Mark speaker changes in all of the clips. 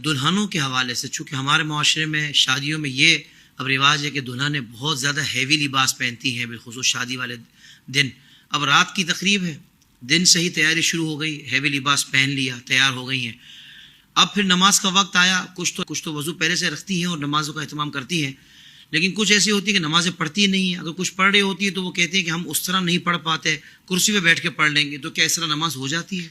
Speaker 1: دلہنوں کے حوالے سے، چونکہ ہمارے معاشرے میں شادیوں میں یہ اب رواج ہے کہ دلہنیں بہت زیادہ ہیوی لباس پہنتی ہیں، بالخصوص شادی والے دن. اب رات کی تقریب ہے، دن سے ہی تیاری شروع ہو گئی، ہیوی لباس پہن لیا، تیار ہو گئی ہیں. اب پھر نماز کا وقت آیا، کچھ تو وضو پہلے سے رکھتی ہیں اور نمازوں کا اہتمام کرتی ہیں، لیکن کچھ ایسی ہوتی ہے کہ نمازیں پڑھتی نہیں ہیں. اگر کچھ پڑھ رہی ہوتی ہے تو وہ کہتے ہیں کہ ہم اس طرح نہیں پڑھ پاتے، کرسی پہ بیٹھ کے پڑھ لیں گے. تو کیا اس طرح نماز ہو جاتی ہے؟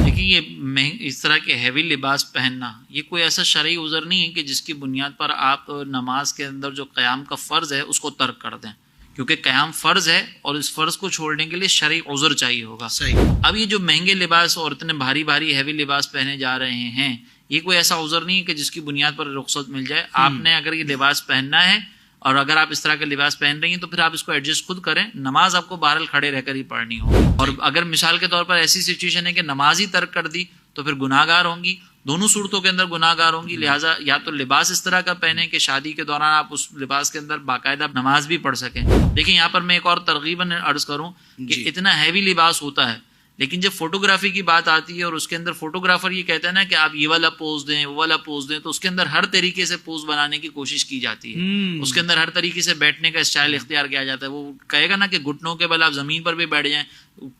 Speaker 2: دیکھیے، یہ اس طرح کے ہیوی لباس پہننا یہ کوئی ایسا شرعی عذر نہیں ہے کہ جس کی بنیاد پر آپ نماز کے اندر جو قیام کا فرض ہے اس کو ترک کر دیں، کیونکہ قیام فرض ہے اور اس فرض کو چھوڑنے کے لیے شرعی عذر چاہیے ہوگا.
Speaker 1: صحیح.
Speaker 2: اب یہ جو مہنگے لباس اور اتنے بھاری بھاری ہیوی لباس پہنے جا رہے ہیں، یہ کوئی ایسا عذر نہیں ہے کہ جس کی بنیاد پر رخصت مل جائے. آپ نے اگر یہ لباس پہننا ہے اور اگر آپ اس طرح کا لباس پہن رہی ہیں تو پھر آپ اس کو ایڈجسٹ خود کریں. نماز آپ کو بہرحال کھڑے رہ کر ہی پڑھنی ہوگی. اور اگر مثال کے طور پر ایسی سچویشن ہے کہ نماز ہی ترک کر دی تو پھر گناہ گار ہوں گی، دونوں صورتوں کے اندر گناہ گار ہوں گی. لہٰذا یا تو لباس اس طرح کا پہنیں کہ شادی کے دوران آپ اس لباس کے اندر باقاعدہ نماز بھی پڑھ سکیں. دیکھیں، یہاں پر میں ایک اور ترغیباً عرض کروں کہ اتنا ہیوی لباس ہوتا ہے، لیکن جب فوٹوگرافی کی بات آتی ہے اور اس کے اندر فوٹوگرافر یہ کہتا ہے نا کہ آپ یہ والا پوز دیں، وہ والا پوز دیں، تو اس کے اندر ہر طریقے سے پوز بنانے کی کوشش کی جاتی ہے. اس کے اندر ہر طریقے سے بیٹھنے کا اسٹائل اختیار کیا جاتا ہے. وہ کہے گا نا کہ گھٹنوں کے بل آپ زمین پر بھی بیٹھ جائیں،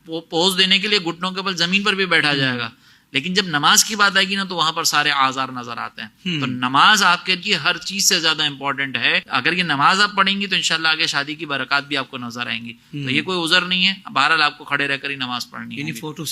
Speaker 2: وہ پوز دینے کے لیے گھٹنوں کے بل زمین پر بھی بیٹھا جائے گا. لیکن جب نماز کی بات آئے گی نا تو وہاں پر سارے آزار نظر آتے ہیں. تو نماز آپ کے لیے ہر چیز سے زیادہ امپورٹنٹ ہے. اگر یہ نماز آپ پڑھیں گی تو انشاءاللہ آگے شادی کی برکات بھی آپ کو نظر آئیں گی. تو یہ کوئی عذر نہیں ہے، بہرحال آپ کو کھڑے رہ کر ہی نماز پڑھنی ہے.
Speaker 1: فوٹو